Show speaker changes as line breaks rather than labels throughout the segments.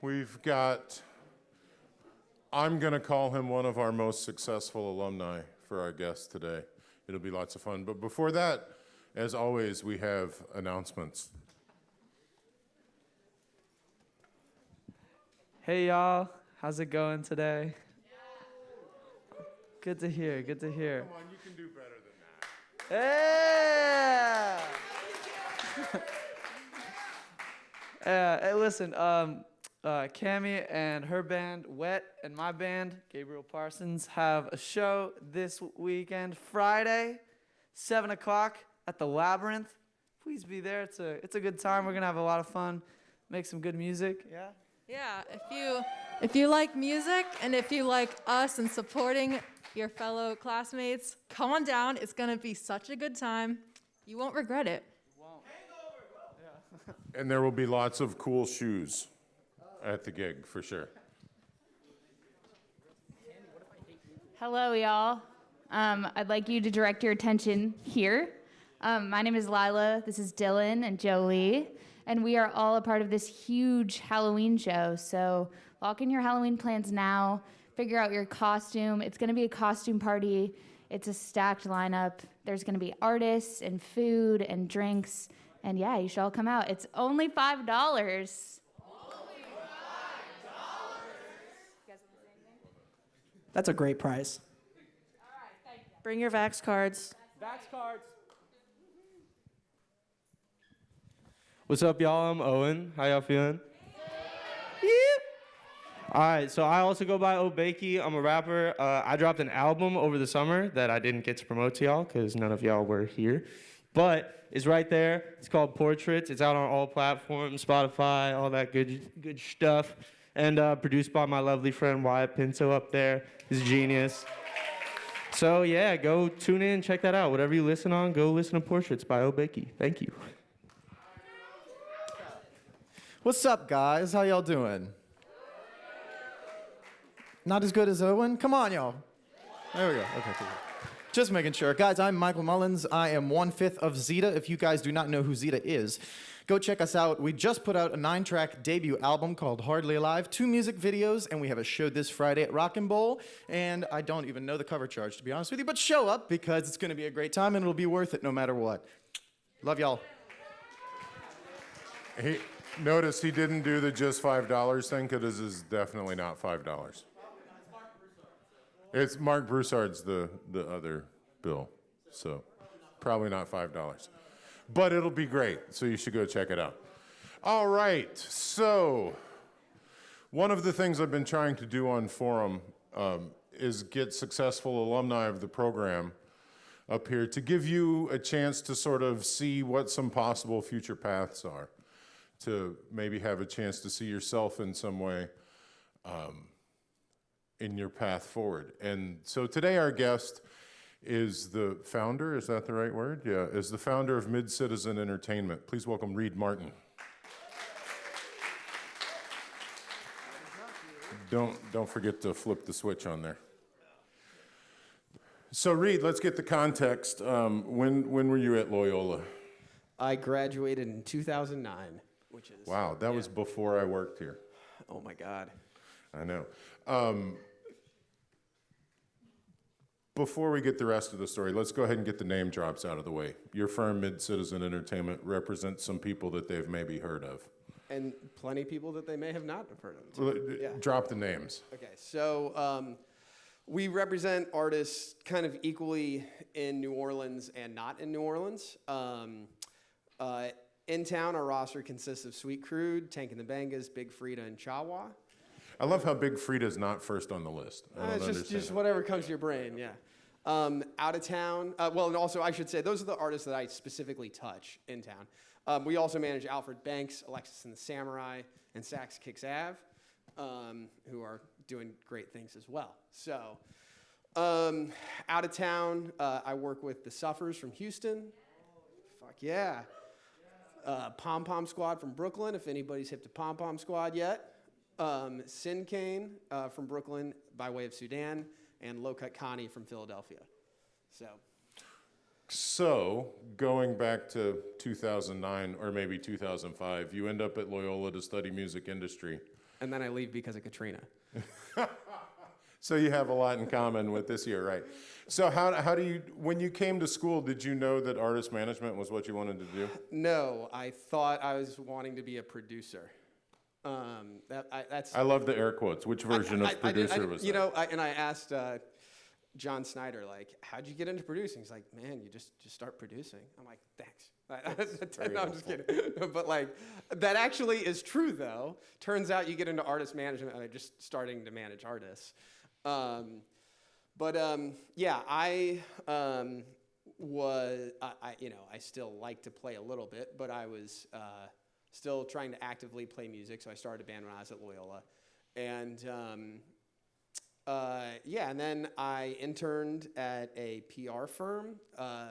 We've got, I'm going to call him one of our most successful alumni for our guest today. It'll be lots of fun. But before that, as always, we have announcements.
Hey y'all, how's it going today? Good to hear, good to hear.
Come on, you can do better than that.
Yeah! Hey, listen, Cammie and her band, Wet, and my band, Gabriel Parsons, have a show this weekend, Friday, 7 o'clock at the Labyrinth. Please be there. It's a good time. We're going to have a lot of fun, make some good music. Yeah?
Yeah, if you like music and if you like us and supporting your fellow classmates, come on down. It's going to be such a good time. You won't regret it.
And there will be lots of cool shoes at the gig, for sure.
Hello, y'all. I'd like you to direct your attention here. My name is Lila. This is Dylan and Jolie. And we are all a part of this huge Halloween show. So lock in your Halloween plans now. Figure out your costume. It's going to be a costume party. It's a stacked lineup. There's going to be artists and food and drinks. And yeah, you should all come out. It's only $5. Only $5.
That's a great price.
All right, thank you.
Bring your Vax cards.
Vax cards.
What's up, y'all? I'm Owen. How y'all feeling? All right, so I also go by Obakey. I'm a rapper. I dropped an album over the summer that I didn't get to promote to y'all because none of y'all were here. But it's right there. It's called Portraits. It's out on all platforms, Spotify, all that good stuff. And produced by my lovely friend Wyatt Pinto up there. He's a genius. So yeah, go tune in, check that out. Whatever you listen on, go listen to Portraits by Obakey. Thank you.
What's up, guys? How y'all doing? Not as good as Owen? Come on, y'all. There we go. Okay, cool. Just making sure. Guys, I'm Michael Mullins. I am 1/5 of Zeta. If you guys do not know who Zeta is, go check us out. We just put out a 9-track debut album called Hardly Alive, 2 music videos, and we have a show this Friday at Rock and Bowl. And I don't even know the cover charge, to be honest with you, but show up because it's going to be a great time and it'll be worth it no matter what. Love y'all.
Notice he didn't do the just $5 thing because this is definitely not $5. It's Mark Broussard's the other bill, so probably not $5. But it'll be great, so you should go check it out. All right, so one of the things I've been trying to do on Forum is get successful alumni of the program up here to give you a chance to sort of see what some possible future paths are, to maybe have a chance to see yourself in some way in your path forward. And so today our guest is the founder, is that the right word? Yeah, is the founder of Mid-Citizen Entertainment. Please welcome Reid Martin. Don't forget to flip the switch on there. So Reid, let's get the context. When were you at Loyola?
I graduated in 2009, which is...
Wow, that was before I worked here.
Oh my God.
I know. Before we get the rest of the story, let's go ahead and get the name drops out of the way. Your firm, Mid-Citizen Entertainment, represents some people that they've maybe heard of.
And plenty of people that they may have not heard of.
Yeah. Drop the names.
Okay, so we represent artists kind of equally in New Orleans and not in New Orleans. In town, our roster consists of Sweet Crude, Tank and the Bangas, Big Frida, and Chawa.
I love how Big Frida's not first on the list.
It's just whatever comes to your brain, yeah. Out of town, well, and also I should say, those are the artists that I specifically touch in town. We also manage Alfred Banks, Alexis and the Samurai, and Sax Kicks Ave, who are doing great things as well. So, out of town, I work with the Suffers from Houston. Fuck yeah. Pom Pom Squad from Brooklyn, if anybody's hip to Pom Pom Squad yet. Sin Kane from Brooklyn by way of Sudan, and Low Cut Connie from Philadelphia. So
So, going back to 2009 or maybe 2005, you end up at Loyola to study music industry.
And then I leave because of Katrina.
So you have a lot in common with this year, right? So how do you, when you came to school, did you know that artist management was what you wanted to do?
No, I thought I was wanting to be a producer. That's.
I love the air quotes. Which version of producer was that?
You know, I asked John Snyder, like, how'd you get into producing? He's like, man, you just start producing. I'm like, thanks. No, I'm just kidding. But like, that actually is true though. Turns out you get into artist management and just starting to manage artists. Yeah, I still like to play a little bit, but I was still trying to actively play music. So I started a band when I was at Loyola, and and then I interned at a PR firm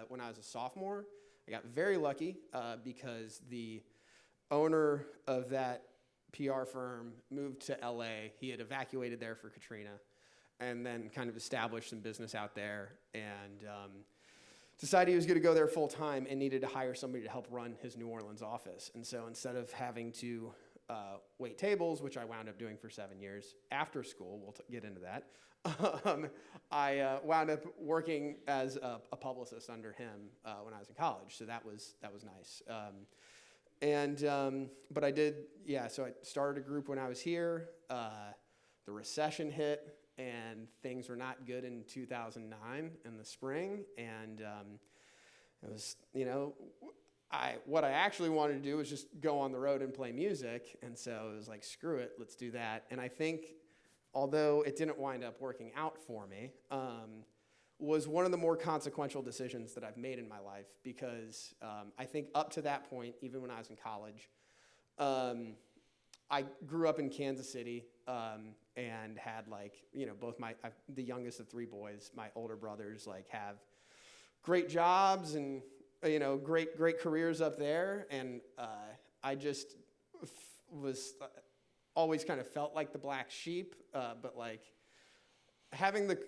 when I was a sophomore. I got very lucky because the owner of that PR firm moved to LA. He had evacuated there for Katrina and then kind of established some business out there and decided he was going to go there full time and needed to hire somebody to help run his New Orleans office. And so instead of having to wait tables, which I wound up doing for 7 years after school, we'll get into that, I wound up working as a publicist under him when I was in college. So that was nice. But I did, so I started a group when I was here. The recession hit, and things were not good in 2009 in the spring. And it was, what I actually wanted to do was just go on the road and play music. And so it was like, screw it, let's do that. And I think, although it didn't wind up working out for me, was one of the more consequential decisions that I've made in my life because I think up to that point, even when I was in college, I grew up in Kansas City and had both the youngest of three boys, my older brothers have great jobs and great careers up there, and I just was always kind of felt like the black sheep, but having the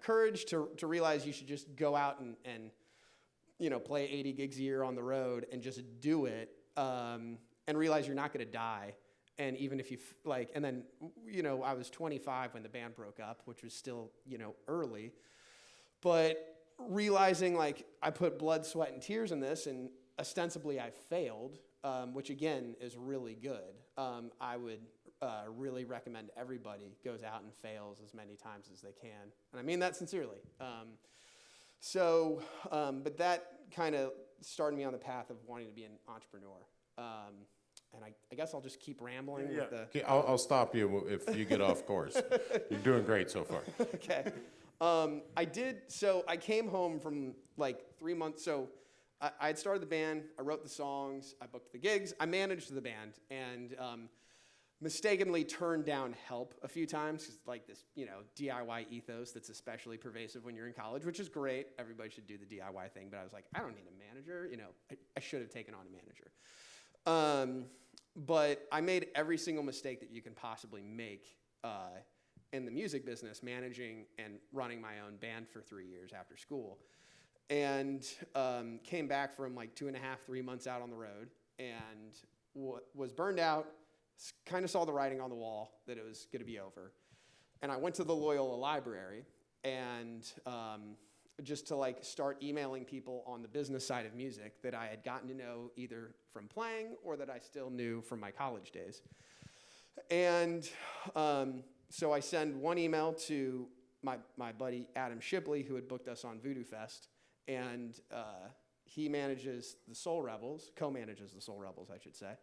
courage to realize you should just go out and play 80 gigs a year on the road and just do it, and realize you're not going to die. And even if you and then I was 25 when the band broke up, which was still early, but realizing I put blood, sweat, and tears in this, and ostensibly I failed, which again is really good. I would really recommend everybody goes out and fails as many times as they can, and I mean that sincerely. But that kind of started me on the path of wanting to be an entrepreneur. And I guess I'll just keep rambling.
Yeah.
With the
Okay, I'll stop you if you get off course. You're doing great so far.
Okay. I came home from 3 months. So I had started the band. I wrote the songs. I booked the gigs. I managed the band and mistakenly turned down help a few times because this, DIY ethos that's especially pervasive when you're in college, which is great. Everybody should do the DIY thing. But I was like, I don't need a manager. I should have taken on a manager. But I made every single mistake that you can possibly make in the music business, managing and running my own band for 3 years after school. And came back from 2.5, 3 months out on the road and was burned out, kind of saw the writing on the wall that it was going to be over. And I went to the Loyola library and just to start emailing people on the business side of music that I had gotten to know either from playing or that I still knew from my college days. And so I send one email to my buddy Adam Shipley, who had booked us on Voodoo Fest, and he manages the Soul Rebels, co-manages the Soul Rebels, I should say.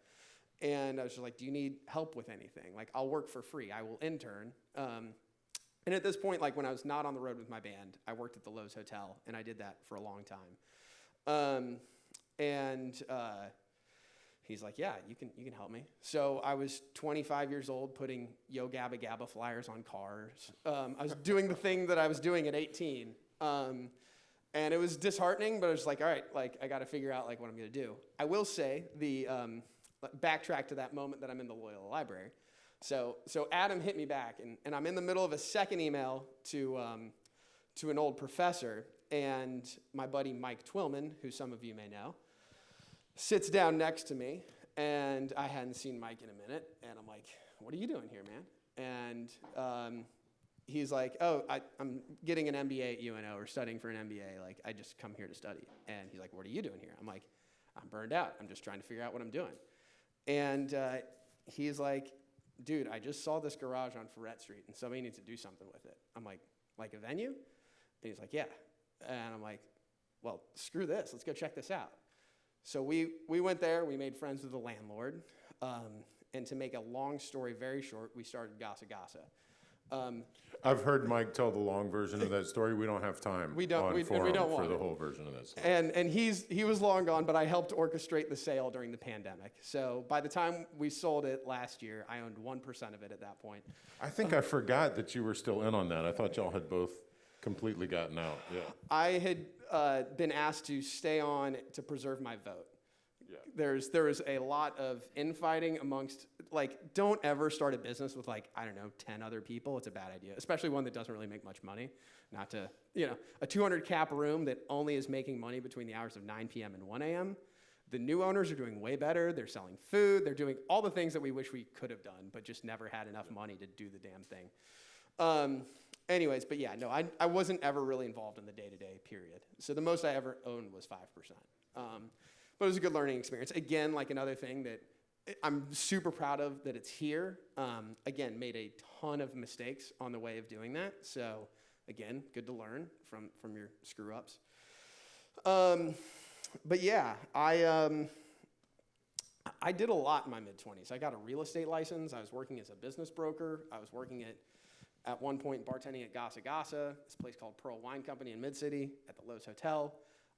And I was just like, do you need help with anything? I'll work for free. I will intern. And at this point, when I was not on the road with my band, I worked at the Lowe's Hotel, and I did that for a long time. He's like, yeah, you can help me. So I was 25 years old putting Yo Gabba Gabba flyers on cars. I was doing the thing that I was doing at 18. And it was disheartening, but I was like, all right, I got to figure out what I'm going to do. I will say backtrack to that moment that I'm in the Loyola library. So Adam hit me back, and I'm in the middle of a second email to an old professor, and my buddy Mike Twillman, who some of you may know, sits down next to me, and I hadn't seen Mike in a minute, and I'm like, what are you doing here, man? And he's like, oh, I'm getting an MBA at UNO, or studying for an MBA. Like, I just come here to study. And he's like, what are you doing here? I'm like, I'm burned out. I'm just trying to figure out what I'm doing. And he's like, dude, I just saw this garage on Ferret Street, and somebody needs to do something with it. I'm like a venue? And he's like, yeah. And I'm like, well, screw this. Let's go check this out. So we went there. We made friends with the landlord. And to make a long story very short, we started Gasa Gasa.
I've heard Mike tell the long version of that story. We don't have time
We don't
on forum
want
for the
it.
whole version of that story.
And he was long gone, but I helped orchestrate the sale during the pandemic. So by the time we sold it last year, I owned 1% of it at that point.
I think I forgot that you were still in on that. I thought y'all had both completely gotten out. Yeah.
I had been asked to stay on to preserve my vote.
Yeah.
There is a lot of infighting amongst, like, don't ever start a business with, like, I don't know, 10 other people. It's a bad idea, especially one that doesn't really make much money. Not to, a 200 cap room that only is making money between the hours of 9 p.m. and 1 a.m. The new owners are doing way better. They're selling food. They're doing all the things that we wish we could have done, but just never had enough money to do the damn thing. Anyways, but yeah, no, I wasn't ever really involved in the day-to-day period. So the most I ever owned was 5%. But it was a good learning experience. Again, like another thing that I'm super proud of that it's here. Again, made a ton of mistakes on the way of doing that. So again, good to learn from your screw-ups. But yeah, I did a lot in my mid-20s. I got a real estate license. I was working as a business broker. I was working at one point bartending at Gasa Gasa, this place called Pearl Wine Company in Mid-City at the Lowe's Hotel.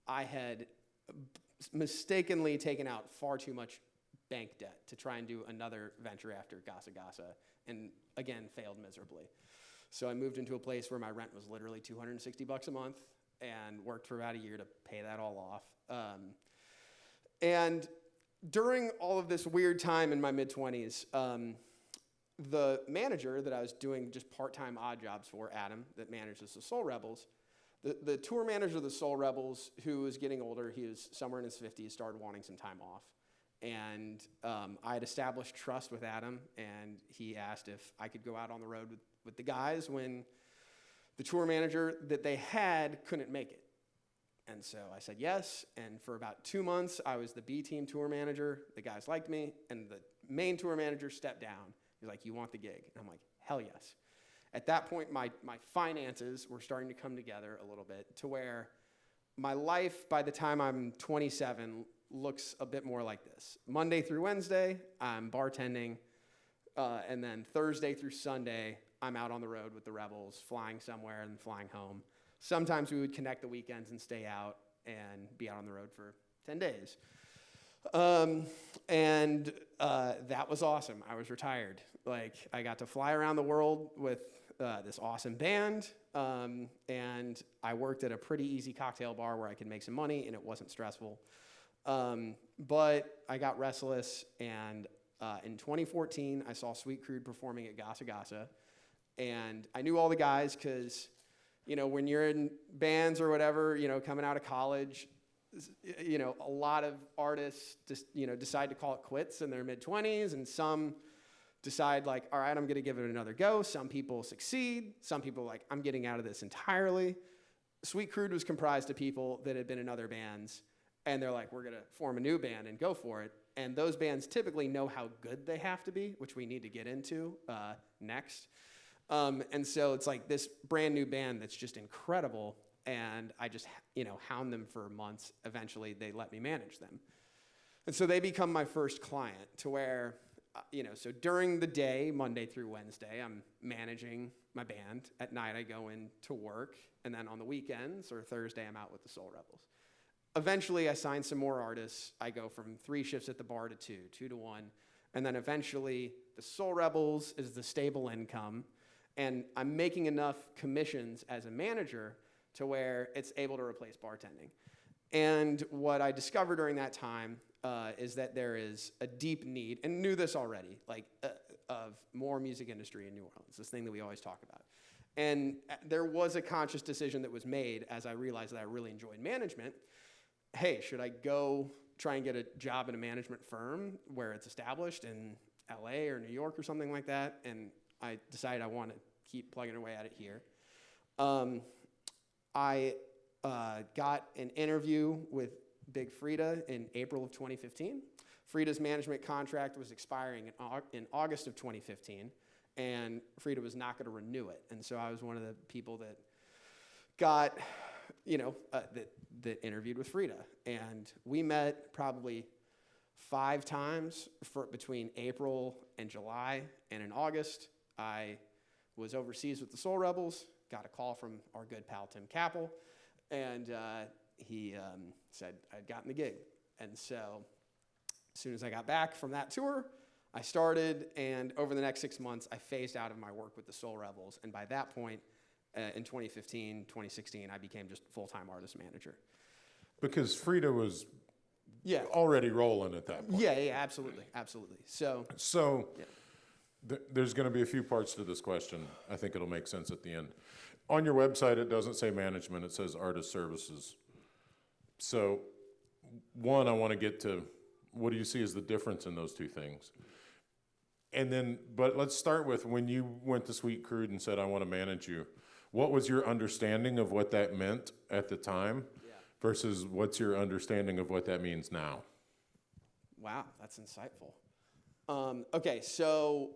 I had mistakenly taken out far too much bank debt to try and do another venture after Gasa Gasa, and again, failed miserably. So I moved into a place where my rent was literally $260 a month and worked for about a year to pay that all off. And during all of this weird time in my mid-20s, the manager that I was doing just part-time odd jobs for, Adam, that manages the Soul Rebels, the tour manager of the Soul Rebels, who was getting older, he was somewhere in his 50s, started wanting some time off. And I had established trust with Adam, and he asked if I could go out on the road with the guys when the tour manager that they had couldn't make it. And so I said yes, and for about 2 months, I was the B-team tour manager. The guys liked me, and the main tour manager stepped down. He's like, you want the gig? And I'm like, hell yes. At that point, my finances were starting to come together a little bit to where my life, by the time I'm 27, looks a bit more like this. Monday through Wednesday, I'm bartending, and then Thursday through Sunday, I'm out on the road with the Rebels, flying somewhere and flying home. Sometimes we would connect the weekends and stay out and be out on the road for 10 days. And that was awesome. I was retired. Like, I got to fly around the world with this awesome band, and I worked at a pretty easy cocktail bar where I could make some money, and it wasn't stressful. But I got restless, and in 2014, I saw Sweet Crude performing at Gasa Gasa, and I knew all the guys because, when you're in bands or whatever, coming out of college, a lot of artists just, decide to call it quits in their mid-20s, and some decide like, all right, I'm going to give it another go. Some people succeed. Some people like, I'm getting out of this entirely. Sweet Crude was comprised of people that had been in other bands, and they're like, we're going to form a new band and go for it. And those bands typically know how good they have to be, which we need to get into next. And so it's like this brand new band that's just incredible, and I just, hound them for months. Eventually, they let me manage them. And so they become my first client to where, so during the day, Monday through Wednesday, I'm managing my band. At night, I go in to work, and then on the weekends or Thursday, I'm out with the Soul Rebels. Eventually, I sign some more artists. I go from 3 shifts at the bar to 2 to 1, and then eventually, the Soul Rebels is the stable income, and I'm making enough commissions as a manager to where it's able to replace bartending. And what I discovered during that time is that there is a deep need, and knew this already, of more music industry in New Orleans, this thing that we always talk about. And there was a conscious decision that was made as I realized that I really enjoyed management. Hey, should I go try and get a job in a management firm where it's established in LA or New York or something like that? And I decided I want to keep plugging away at it here. I got an interview with Big Frida in April of 2015. Frida's management contract was expiring in August of 2015, and Frida was not going to renew it. And so I was one of the people that got, that interviewed with Frida. And we met probably 5 times between April and July. And in August, I was overseas with the Soul Rebels, got a call from our good pal Tim Capel, and he said I'd gotten the gig. And so as soon as I got back from that tour, I started, and over the next 6 months, I phased out of my work with the Soul Rebels. And by that point, in 2015, 2016, I became just full-time artist manager.
Because Frida was
Yeah.
already rolling at that point.
Yeah, absolutely. So yeah.
There's going to be a few parts to this question. I think it'll make sense at the end. On your website, it doesn't say management. It says artist services. So, one, I want to get to what do you see as the difference in those two things? And then, but let's start with when you went to Sweet Crude and said, I want to manage you. What was your understanding of what that meant at the time versus what's your understanding of what that means now?
Wow, that's insightful. Okay, so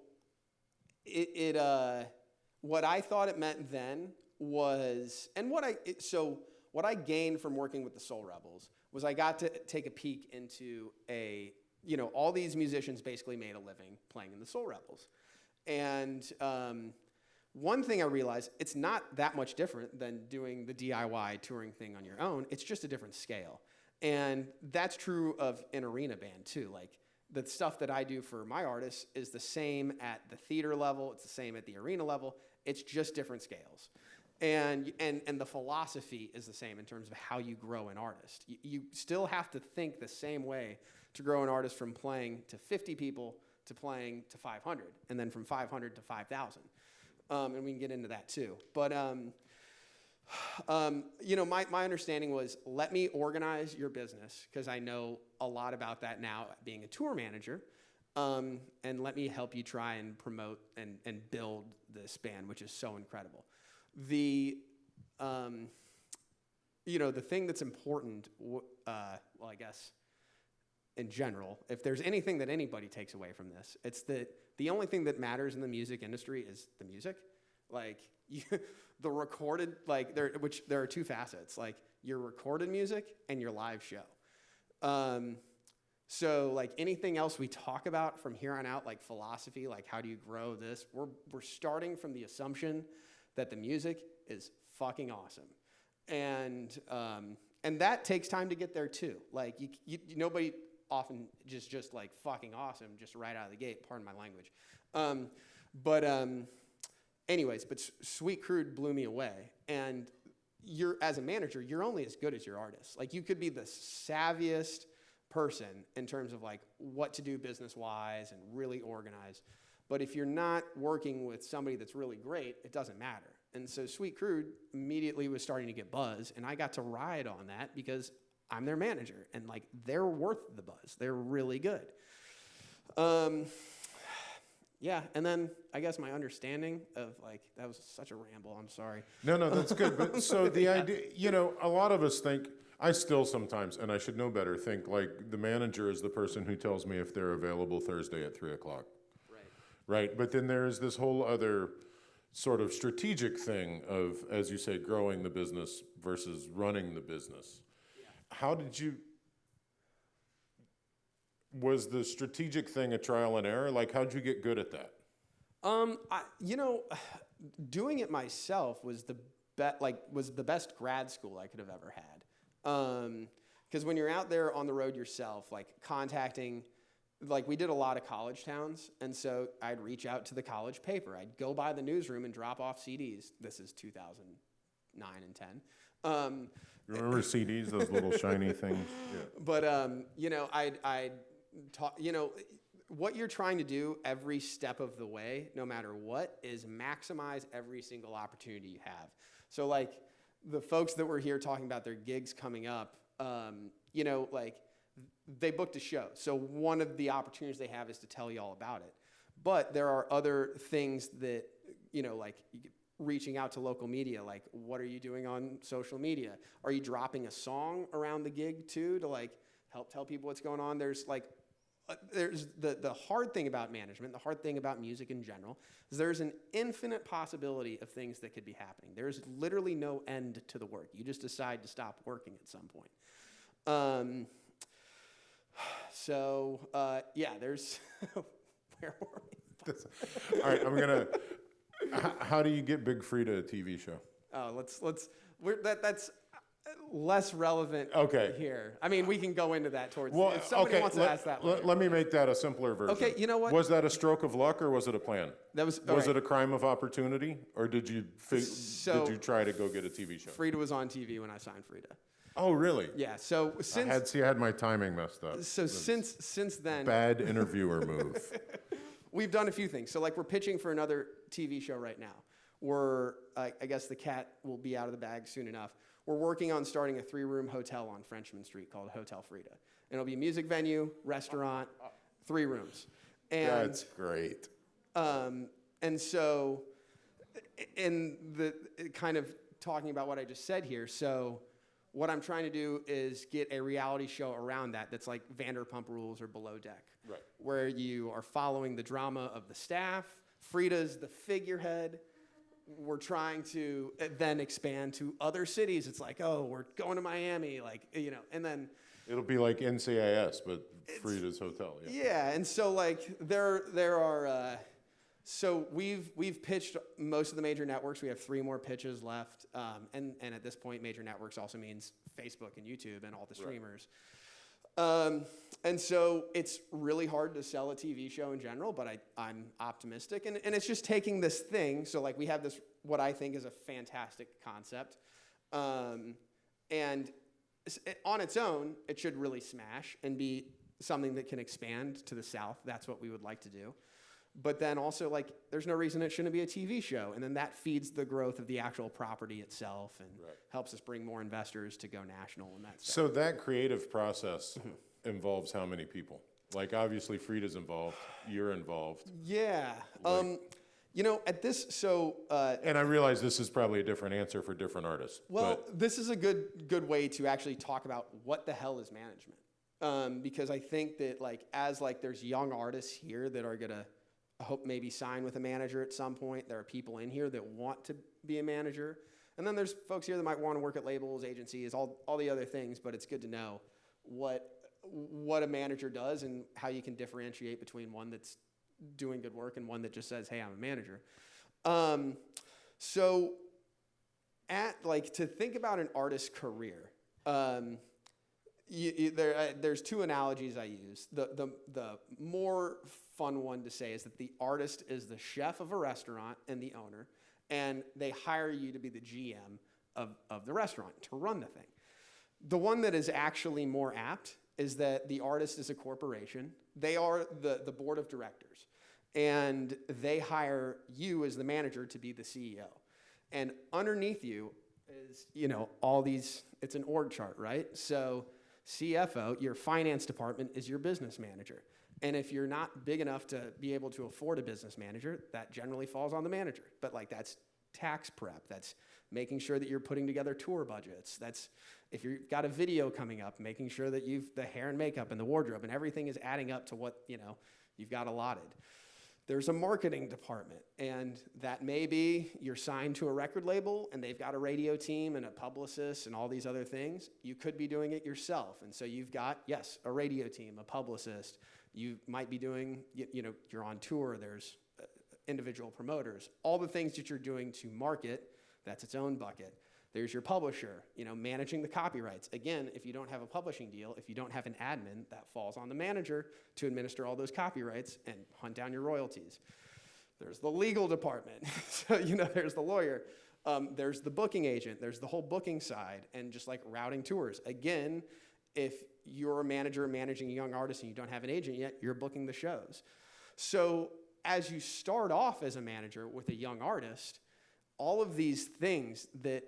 what I thought it meant then was, and what I gained from working with the Soul Rebels was I got to take a peek into all these musicians basically made a living playing in the Soul Rebels. And one thing I realized, it's not that much different than doing the DIY touring thing on your own. It's just a different scale. And that's true of an arena band too. Like the stuff that I do for my artists is the same at the theater level. It's the same at the arena level. It's just different scales. And the philosophy is the same in terms of how you grow an artist. You still have to think the same way to grow an artist from playing to 50 people to playing to 500, and then from 500 to 5,000. And we can get into that too. But my understanding was, let me organize your business, because I know a lot about that now being a tour manager, and let me help you try and promote and build this band, which is so incredible. The thing that's important, I guess, in general, if there's anything that anybody takes away from this, it's that the only thing that matters in the music industry is the music. Like, the recorded, which there are two facets, like your recorded music and your live show. So like anything else we talk about from here on out, like philosophy, like how do you grow this, we're starting from the assumption that the music is fucking awesome. And that takes time to get there too. Like nobody often just like fucking awesome just right out of the gate, pardon my language. Anyways, but Sweet Crude blew me away. And as a manager, you're only as good as your artist. Like you could be the savviest person in terms of like what to do business-wise and really organized. But if you're not working with somebody that's really great, it doesn't matter. And so Sweet Crude immediately was starting to get buzz, and I got to ride on that because I'm their manager, and like they're worth the buzz. They're really good. And then I guess my understanding of like, that was such a ramble, I'm sorry.
No, that's good. But so the idea, a lot of us think, I still sometimes, and I should know better, think like the manager is the person who tells me if they're available Thursday at 3:00. Right. But then there is this whole other sort of strategic thing of, as you say, growing the business versus running the business. Yeah. How did you, was the strategic thing a trial and error? Like, how'd you get good at that?
Doing it myself was the best grad school I could have ever had. Because when you're out there on the road yourself, like contacting, like we did a lot of college towns, and so I'd reach out to the college paper. I'd go by the newsroom and drop off CDs. This is 2009 and 10.
Remember CDs, those little shiny things? Yeah.
But I'd talk. what you're trying to do every step of the way, no matter what, is maximize every single opportunity you have. So like the folks that were here talking about their gigs coming up, you know, like they booked a show. So one of the opportunities they have is to tell you all about it. But there are other things that, you know, like reaching out to local media, like what are you doing on social media? Are you dropping a song around the gig too to like help tell people what's going on? There's like, there's the hard thing about management, the hard thing about music in general, is there's an infinite possibility of things that could be happening. There's literally no end to the work. You just decide to stop working at some point. Yeah, there's, where were we?
All right, how do you get Big Frida a TV show?
Oh, that's less relevant here. I mean, we can go into that towards, if somebody wants to ask that later.
Let me make that a simpler version.
Okay, you know what?
Was that a stroke of luck or was it a plan?
Was
it a crime of opportunity or did you try to go get a TV show?
Frida was on TV when I signed Frida.
Oh, really?
Yeah, so since...
I had my timing messed up.
So since then...
Bad interviewer move.
We've done a few things. So like we're pitching for another TV show right now. I guess the cat will be out of the bag soon enough. We're working on starting a 3-room hotel on Frenchman Street called Hotel Frida. And it'll be a music venue, restaurant, 3 rooms. And,
that's great.
And so, in the kind of talking about what I just said here, so what I'm trying to do is get a reality show around that that's like Vanderpump Rules or Below Deck.
Right.
Where you are following the drama of the staff. Frida's the figurehead. We're trying to then expand to other cities. It's like, oh, we're going to Miami, like, you know, and then...
It'll be like NCIS, but Frida's Hotel.
Yeah, and so like there are... So we've pitched most of the major networks. We have 3 more pitches left. And at this point, major networks also means Facebook and YouTube and all the streamers. And so it's really hard to sell a TV show in general, but I'm optimistic. And it's just taking this thing. So like we have this, what I think is a fantastic concept. And on its own, it should really smash and be something that can expand to the South. That's what we would like to do. But then also, like, there's no reason it shouldn't be a TV show. And then that feeds the growth of the actual property itself and helps us bring more investors to go national and that stuff.
So that creative process involves how many people? Like, obviously, Frida's involved. You're involved.
Yeah. You know, at this, so...
and I realize this is probably a different answer for different artists.
Well, this is a good way to actually talk about what the hell is management. Because I think that, like, as, like, there's young artists here that are going to... I hope maybe sign with a manager at some point. There are people in here that want to be a manager. And then there's folks here that might want to work at labels, agencies, all the other things, but it's good to know what a manager does and how you can differentiate between one that's doing good work and one that just says, hey, I'm a manager. So to think about an artist's career, there's 2 analogies I use. The more fun one to say is that the artist is the chef of a restaurant and the owner, and they hire you to be the GM of the restaurant to run the thing. The one that is actually more apt is that the artist is a corporation. They are the board of directors, and they hire you as the manager to be the CEO. And underneath you is, you know, all these, it's an org chart, right? So CFO, your finance department, is your business manager. And if you're not big enough to be able to afford a business manager, that generally falls on the manager. But like that's tax prep, that's making sure that you're putting together tour budgets. That's if you've got a video coming up, making sure that the hair and makeup and the wardrobe and everything is adding up to what, you know, you've got allotted. There's a marketing department, and that may be you're signed to a record label and they've got a radio team and a publicist and all these other things. You could be doing it yourself. And so you've got, yes, a radio team, a publicist. You might be doing, you know, you're on tour, there's individual promoters. All the things that you're doing to market, that's its own bucket. There's your publisher, you know, managing the copyrights. Again, if you don't have a publishing deal, if you don't have an admin, that falls on the manager to administer all those copyrights and hunt down your royalties. There's the legal department. So, you know, there's the lawyer. There's the booking agent. There's the whole booking side and just like routing tours. Again, if you're a manager managing a young artist and you don't have an agent yet, you're booking the shows. So as you start off as a manager with a young artist, all of these things that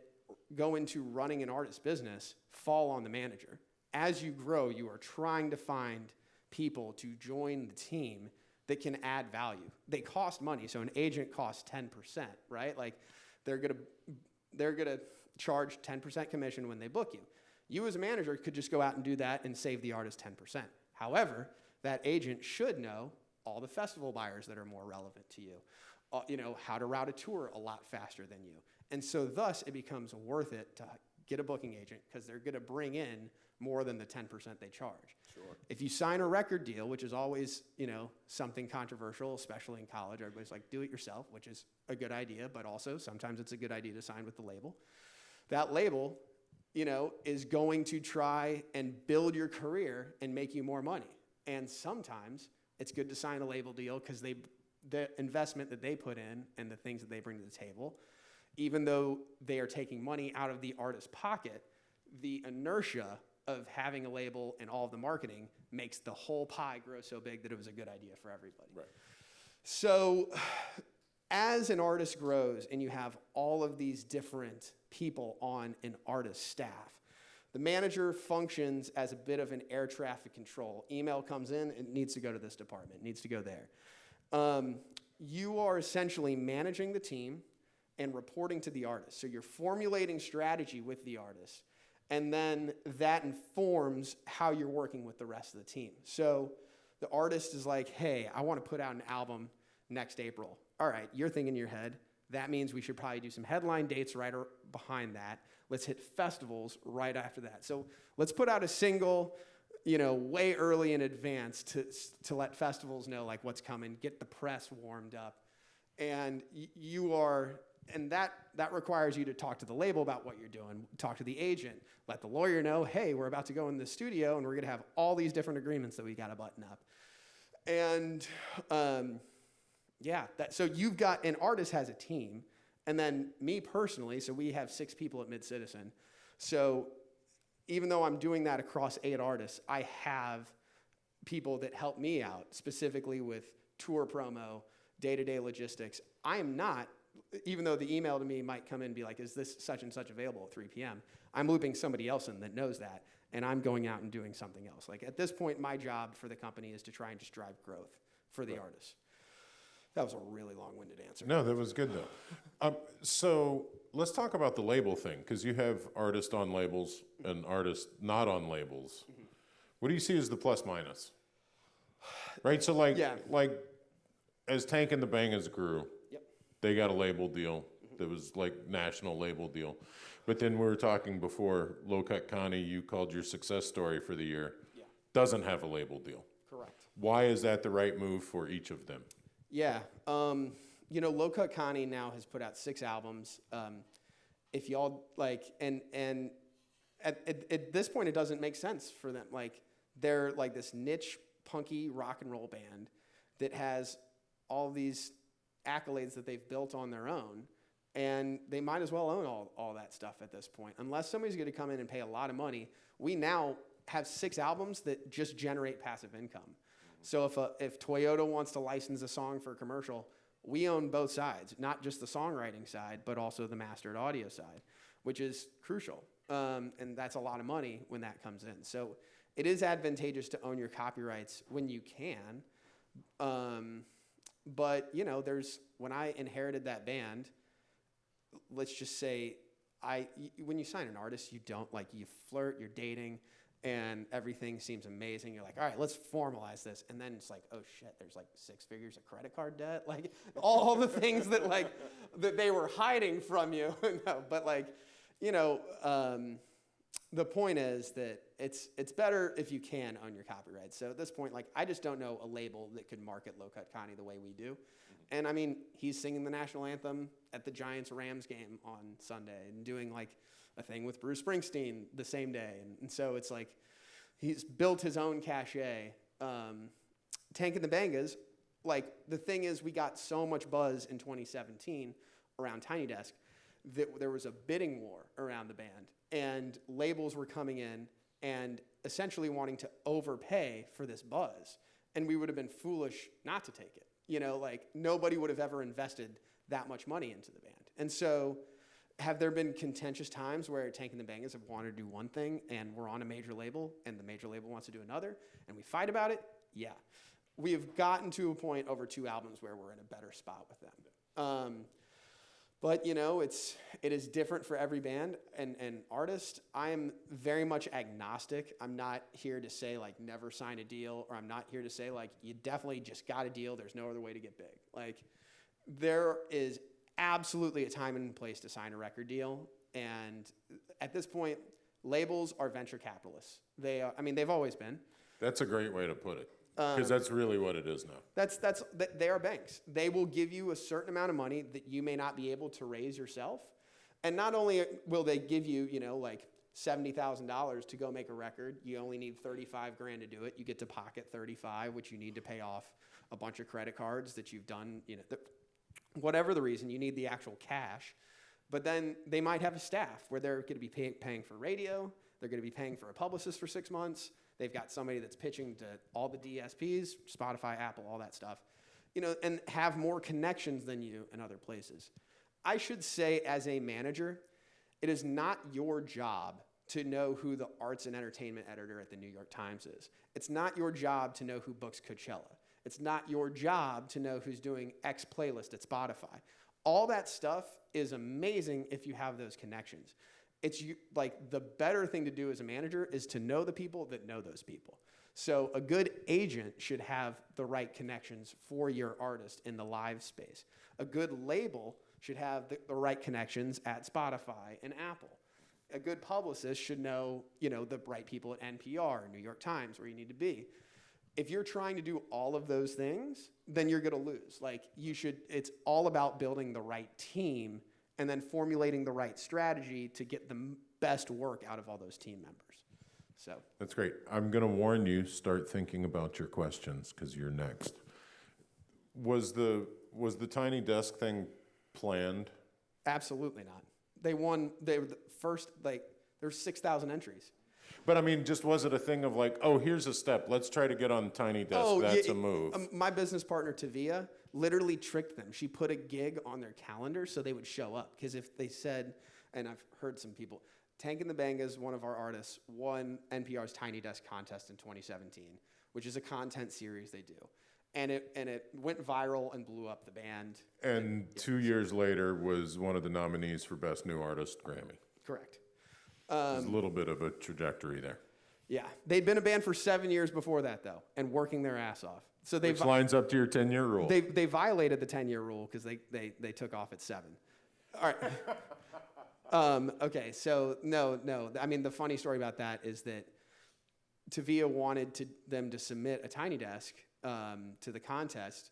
go into running an artist business fall on the manager. As you grow, you are trying to find people to join the team that can add value. They cost money, so an agent costs 10%, right? Like they're gonna charge 10% commission when they book you. You as a manager could just go out and do that and save the artist 10%. However, that agent should know all the festival buyers that are more relevant to you, how to route a tour a lot faster than you. And so thus it becomes worth it to get a booking agent because they're gonna bring in more than the 10% they charge. Sure. If you sign a record deal, which is always, something controversial, especially in college, everybody's like, do it yourself, which is a good idea, but also sometimes it's a good idea to sign with the label. That label, is going to try and build your career and make you more money. And sometimes it's good to sign a label deal because the investment that they put in and the things that they bring to the table, even though they are taking money out of the artist's pocket, the inertia of having a label and all of the marketing makes the whole pie grow so big that it was a good idea for everybody. Right. So as an artist grows and you have all of these different people on an artist staff, the manager functions as a bit of an air traffic control. Email comes in, it needs to go to this department, it needs to go there. You are essentially managing the team and reporting to the artist. So you're formulating strategy with the artist, and then that informs how you're working with the rest of the team. So the artist is like, hey, I want to put out an album next April. All right, you're thinking in your head, that means we should probably do some headline dates right behind that. Let's hit festivals right after that. So let's put out a single, way early in advance to let festivals know like what's coming, get the press warmed up. And that requires you to talk to the label about what you're doing, talk to the agent, let the lawyer know, hey, we're about to go in the studio and we're gonna have all these different agreements that we gotta button up. And so you've got, an artist has a team, and then me personally, so we have 6 people at Mid-Citizen. So even though I'm doing that across 8 artists, I have people that help me out, specifically with tour promo, day-to-day logistics. I am not, even though the email to me might come in and be like, is this such and such available at 3 p.m., I'm looping somebody else in that knows that, and I'm going out and doing something else. Like at this point, my job for the company is to try and just drive growth for the artists. That was a really long-winded answer.
No, that was good though. So let's talk about the label thing, because you have artists on labels and artists not on labels. Mm-hmm. What do you see as the plus minus? Right, so like as Tank and the Bangas grew, they got a label deal that was like national label deal. But then we were talking before, Low Cut Connie, you called your success story for the year, doesn't have a label deal.
Correct.
Why is that the right move for each of them?
Yeah, Low Cut Connie now has put out 6 albums. If y'all like, and at this point, it doesn't make sense for them. Like, they're like this niche punky rock and roll band that has all these accolades that they've built on their own, and they might as well own all that stuff at this point. Unless somebody's going to come in and pay a lot of money, we now have 6 albums that just generate passive income. So if Toyota wants to license a song for a commercial, we own both sides, not just the songwriting side, but also the mastered audio side, which is crucial. And that's a lot of money when that comes in. So it is advantageous to own your copyrights when you can. But when I inherited that band, let's just say when you sign an artist, you flirt, you're dating, and everything seems amazing. You're like, all right, let's formalize this. And then it's like, oh shit, there's like 6 figures of credit card debt. Like all the things that that they were hiding from you. No, but the point is that it's better if you can own your copyright. So at this point, I just don't know a label that could market Low Cut Connie the way we do. And I mean, he's singing the national anthem at the Giants-Rams game on Sunday and doing a thing with Bruce Springsteen the same day. And so it's like he's built his own cachet. Tank and the Bangas, the thing is, we got so much buzz in 2017 around Tiny Desk that there was a bidding war around the band. And labels were coming in and essentially wanting to overpay for this buzz. And we would have been foolish not to take it. You know, like nobody would have ever invested that much money into the band. And so have there been contentious times where Tank and the Bangas have wanted to do one thing and we're on a major label and the major label wants to do another and we fight about it? Yeah. We have gotten to a point over 2 albums where we're in a better spot with them. But you know, it is different for every band and artist. I am very much agnostic. I'm not here to say like never sign a deal, or I'm not here to say like you definitely just got a deal. There's no other way to get big. Like there is absolutely a time and place to sign a record deal. And at this point, labels are venture capitalists. They are, I mean, they've always been.
That's a great way to put it, because that's really what it is now.
They are banks. They will give you a certain amount of money that you may not be able to raise yourself. And not only will they give you, you know, like $70,000 to go make a record, you only need 35 grand to do it. You get to pocket 35, which you need to pay off a bunch of credit cards that you've done, you know, whatever the reason, you need the actual cash. But then they might have a staff where they're going to be paying for radio. They're going to be paying for a publicist for 6 months. They've got somebody that's pitching to all the DSPs, Spotify, Apple, all that stuff, you know, and have more connections than you in other places. I should say, as a manager, it is not your job to know who the arts and entertainment editor at the New York Times is. It's not your job to know who books Coachella. It's not your job to know who's doing X playlist at Spotify. All that stuff is amazing if you have those connections. It's like the better thing to do as a manager is to know the people that know those people. So a good agent should have the right connections for your artist in the live space. A good label should have the right connections at Spotify and Apple. A good publicist should know, you know, the right people at NPR, New York Times, where you need to be. If you're trying to do all of those things, then you're going to lose. Like it's all about building the right team and then formulating the right strategy to get the best work out of all those team members. So
That's great. I'm going to warn you, start thinking about your questions because you're next. Was the Tiny Desk thing planned?
absolutely not. They were the first, like, there's 6,000 entries.
But I mean, just was it a thing of like, oh, here's a step. Let's try to get on Tiny Desk. That's a move.
My business partner, Tavia, literally tricked them. She put a gig on their calendar so they would show up. Because if they said, and I've heard some people, Tank and the Bangas, one of our artists, won NPR's Tiny Desk contest in 2017, which is a content series they do. And it went viral and blew up the band.
And 2 years later was one of the nominees for Best New Artist Grammy.
Correct.
There's a little bit of a trajectory there.
Yeah, they'd been a band for 7 years before that, though, and working their ass off. So
Which lines up to your 10-year rule.
They violated the 10-year rule because they took off at 7. All right. Okay, so no. I mean, the funny story about that is that Tavia wanted them to submit a Tiny Desk to the contest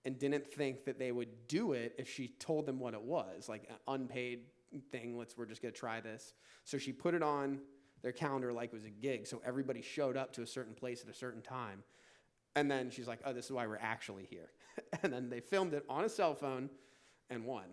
and didn't think that they would do it if she told them what it was, like an unpaid thing. We're just going to try this. So she put it on their calendar like it was a gig. So everybody showed up to a certain place at a certain time. And then she's like, oh, this is why we're actually here. And then they filmed it on a cell phone and won.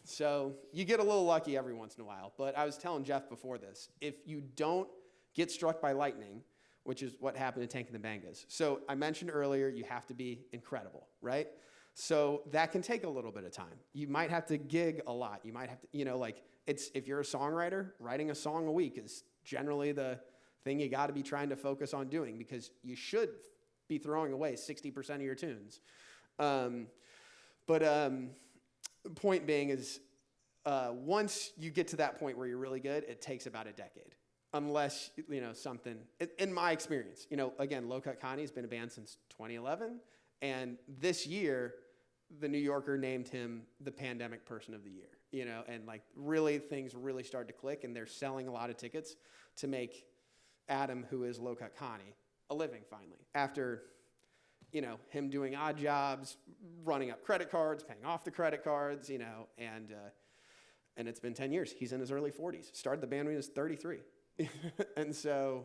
So you get a little lucky every once in a while. But I was telling Jeff before this, if you don't get struck by lightning, which is what happened to Tank and the Bangas. So I mentioned earlier, you have to be incredible, right? So that can take a little bit of time. You might have to gig a lot. You might have to, if you're a songwriter, writing a song a week is generally the thing you got to be trying to focus on doing because you should be throwing away 60% of your tunes. Point being is once you get to that point where you're really good, it takes about a decade. Unless, something, in my experience, again, Low Cut Connie has been a band since 2011. And this year, the New Yorker named him the Pandemic Person of the Year, and really things really started to click and they're selling a lot of tickets to make Adam, who is Low Cut Connie, a living finally. After, him doing odd jobs, running up credit cards, paying off the credit cards, and it's been 10 years. He's in his early 40s. Started the band when he was 33. And so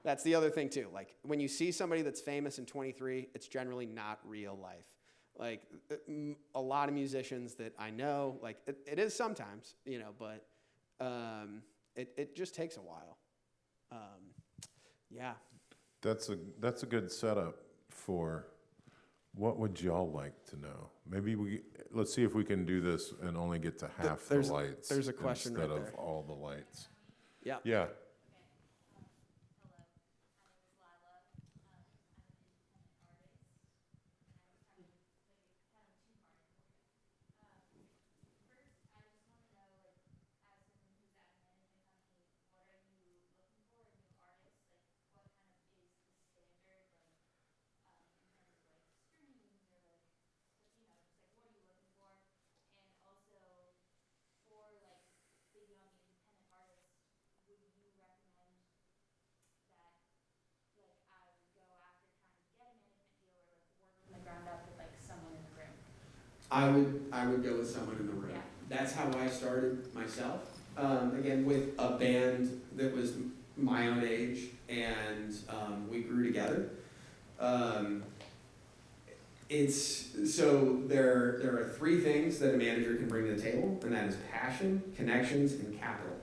that's the other thing too. Like when you see somebody that's famous in 23, it's generally not real life. Like a lot of musicians that I know, it is sometimes, but it just takes a while. Yeah.
That's a good setup for what would y'all like to know? Maybe let's see if we can do this and only get to half the lights.
There's a question
instead
right
of
there.
all the lights.
Yeah.
Yeah.
I would go with someone in the room. Yeah. That's how I started myself. Again, with a band that was my own age, and we grew together. So there are three things that a manager can bring to the table, and that is passion, connections, and capital.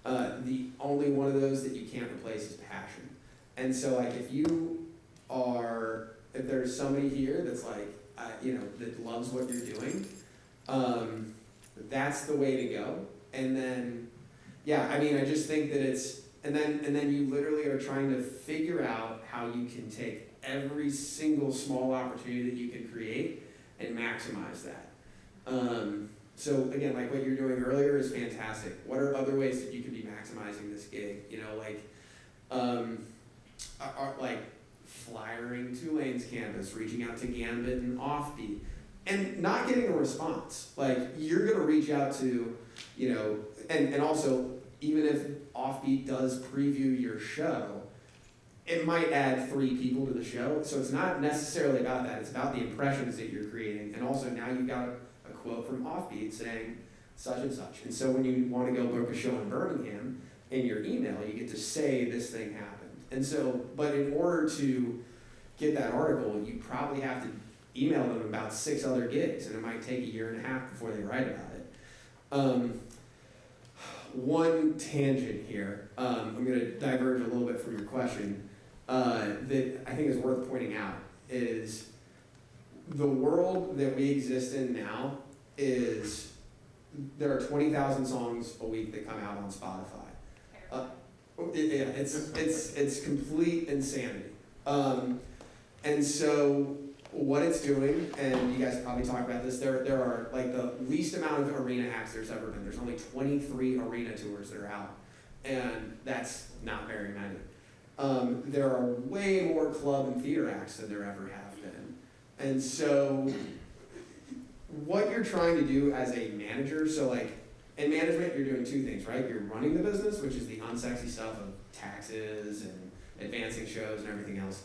The only one of those that you can't replace is passion. And so, like, if there's somebody here that's like, that loves what you're doing, that's the way to go. And then, I just think that and then you literally are trying to figure out how you can take every single small opportunity that you can create and maximize that. So again, like what you're doing earlier is fantastic. What are other ways that you could be maximizing this gig? Like flyering Tulane's campus, reaching out to Gambit and Offbeat, and not getting a response. Like, you're gonna reach out to, and also, even if Offbeat does preview your show, it might add 3 people to the show. So it's not necessarily about that. It's about the impressions that you're creating. And also now you've got a quote from Offbeat saying such and such. And so when you want to go book a show in Birmingham, in your email, you get to say this thing happened. And so, but in order to get that article, you probably have to email them about 6 other gigs, and it might take a year and a half before they write about it. One tangent here, I'm going to diverge a little bit from your question, that I think is worth pointing out is the world that we exist in now is, there are 20,000 songs a week that come out on Spotify. It's complete insanity. And so what it's doing, and you guys probably talk about this, there are like the least amount of arena acts there's ever been. There's only 23 arena tours that are out, and that's not very many. There are way more club and theater acts than there ever have been. And so what you're trying to do as a manager, so like in management, you're doing 2 things, right? You're running the business, which is the unsexy stuff of taxes and advancing shows and everything else.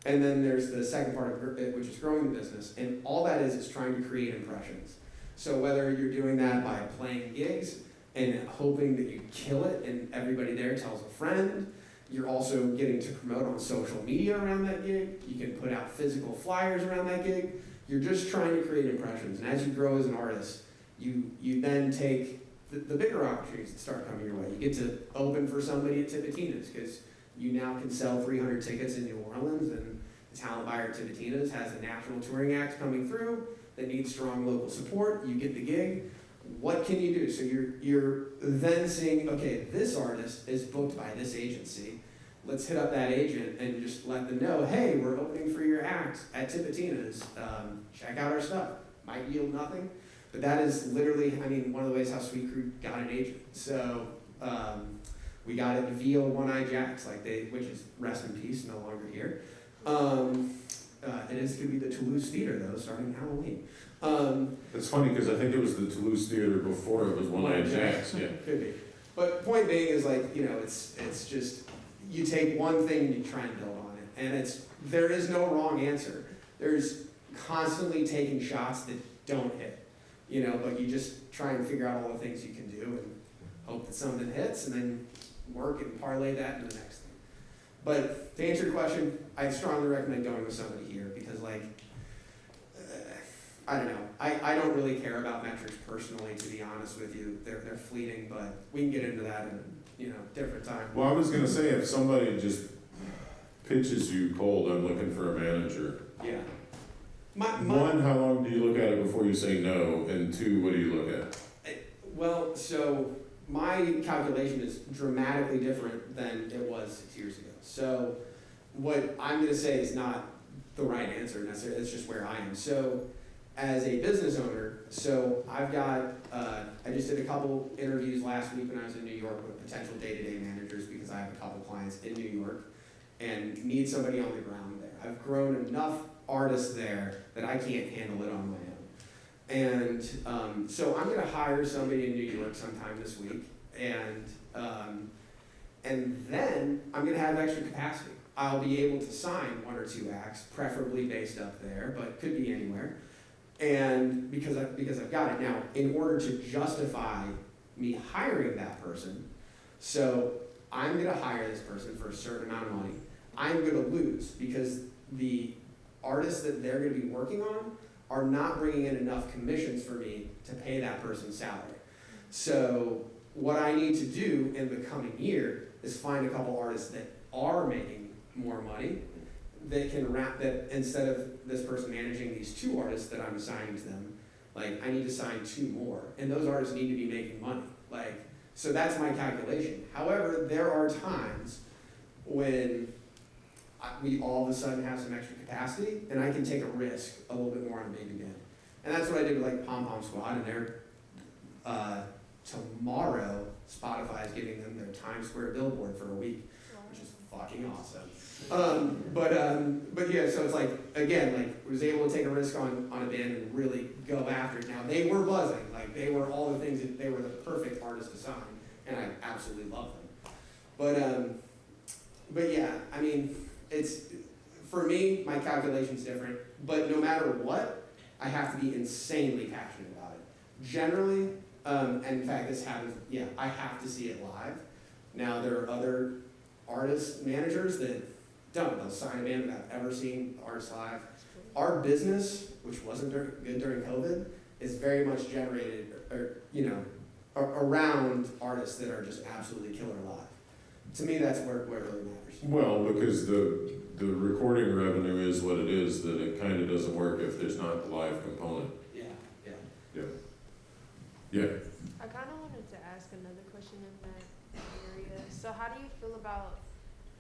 And then there's the second part of it, which is growing the business. And all that is trying to create impressions. So whether you're doing that by playing gigs and hoping that you kill it and everybody there tells a friend, you're also getting to promote on social media around that gig. You can put out physical flyers around that gig. You're just trying to create impressions. And as you grow as an artist, you then take the bigger opportunities that start coming your way. You get to open for somebody at Tipitina's because you now can sell 300 tickets in New Orleans, and the talent buyer at Tipitina's has a national touring act coming through that needs strong local support. You get the gig. What can you do? So you're then seeing, okay, this artist is booked by this agency. Let's hit up that agent and just let them know, hey, we're opening for your act at Tipitina's. Check out our stuff. Might yield nothing, but that is literally, one of the ways how Sweet Crew got an agent. So we got it via One Eye Jacks, which is rest in peace, no longer here. It is going to be the Toulouse Theater though, starting Halloween.
It's funny because I think it was the Toulouse Theater before it was One Eye Jacks. Yeah,
could be. But point being is it's just you take one thing and you try and build on it, and there is no wrong answer. There's constantly taking shots that don't hit, but you just try and figure out all the things you can do and hope that something hits, and then work and parlay that into the next thing. But to answer your question, I strongly recommend going with somebody here because, I don't know, I don't really care about metrics personally, to be honest with you. They're fleeting, but we can get into that in different time.
Well, I was gonna say, if somebody just pitches you cold, I'm looking for a manager.
Yeah.
One, how long do you look at it before you say no? And two, what do you look at?
Well, so my calculation is dramatically different than it was 6 years ago. So what I'm going to say is not the right answer necessarily. It's just where I am. So as a business owner, so I've got, I just did a couple interviews last week when I was in New York with potential day-to-day managers because I have a couple clients in New York and need somebody on the ground there. I've grown enough artists there that I can't handle it on my own. And so I'm going to hire somebody in New York sometime this week, and then I'm going to have extra capacity. I'll be able to sign 1 or 2 acts, preferably based up there, but could be anywhere. And because I've got it now, in order to justify me hiring that person, so I'm going to hire this person for a certain amount of money. I'm going to lose because the artists that they're going to be working on are not bringing in enough commissions for me to pay that person's salary. So what I need to do in the coming year is find a couple artists that are making more money that can that instead of this person managing these 2 artists that I'm assigning to them, like I need to sign 2 more, and those artists need to be making money. Like, so that's my calculation. However, there are times when we all of a sudden have some extra capacity, and I can take a risk a little bit more on a baby band. And that's what I did with like Pom Pom Squad, and they're, tomorrow, Spotify is giving them their Times Square billboard for a week, which is fucking awesome. But yeah, so it's like, again, like, was able to take a risk on a band and really go after it. Now, they were buzzing, like, they were all the things, they were the perfect artist to sign, and I absolutely love them. But yeah, I mean, it's, for me, my calculation's different, but no matter what, I have to be insanely passionate about it. Generally, and in fact, this happens, yeah, I have to see it live. Now, there are other artist managers that don't. They'll sign a band without ever seeing the artist live. Our business, which wasn't good during COVID, is very much generated, around artists that are just absolutely killer live. To me, that's where it really matters.
Well, because the recording revenue is what it is, that it kind of doesn't work if there's not the live component. Yeah.
I kind of wanted to ask another question in that area. So how do you feel about,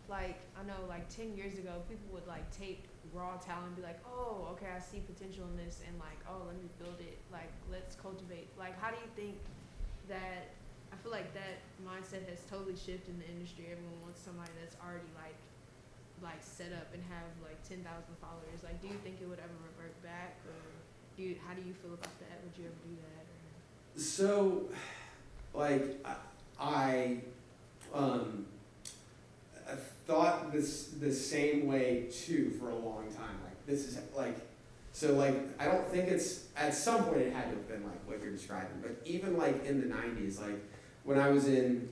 like, I know like 10 years ago, people would like take raw talent and be like, oh, okay, I see potential in this, and like, oh, let me build it, like, let's cultivate. Like, how do you think that, I feel like that mindset has totally shifted in the industry. Everyone wants somebody that's already like set up and have like 10,000 followers. Like, do you think it would ever revert back, or how do you feel about that? Would you ever do that? Or?
So, like, I've thought the same way too for a long time. Like, this is like, so like, I don't think it's, at some point it had to have been like what you're describing, but even like in the 90s, like when I was in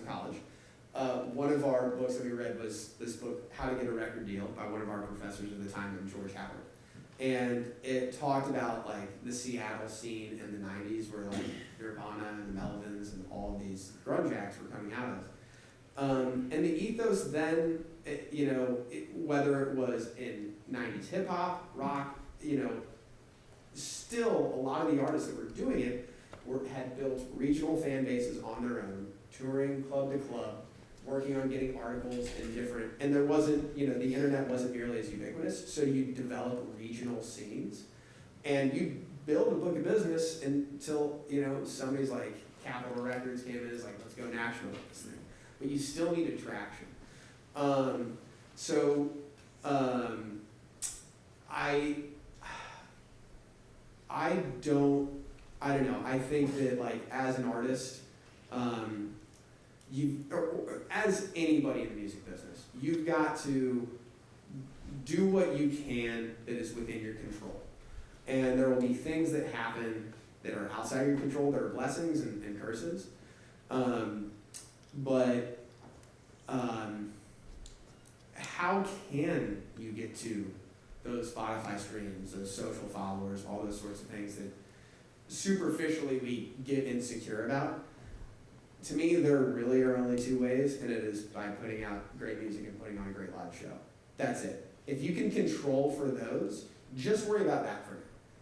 college, one of our books that we read was this book, How to Get a Record Deal, by one of our professors at the time named George Howard. And it talked about like the Seattle scene in the 90s where like Nirvana and the Melvins and all of these grunge acts were coming out of. And the ethos then, whether it was in 90s hip hop, rock, still a lot of the artists that were doing it had built regional fan bases on their own, touring club to club, working on getting articles in different, and there wasn't, the internet wasn't nearly as ubiquitous, so you develop regional scenes, and you build a book of business until, somebody's like, Capitol Records came in, is like, let's go national with this thing. But you still need attraction. I don't know, I think that like, as an artist, or as anybody in the music business, you've got to do what you can that is within your control. And there will be things that happen that are outside of your control that are blessings and curses. But how can you get to those Spotify streams, those social followers, all those sorts of things that superficially we get insecure about. To me, there really are only two ways, and it is by putting out great music and putting on a great live show. That's it. If you can control for those, just worry about that for now.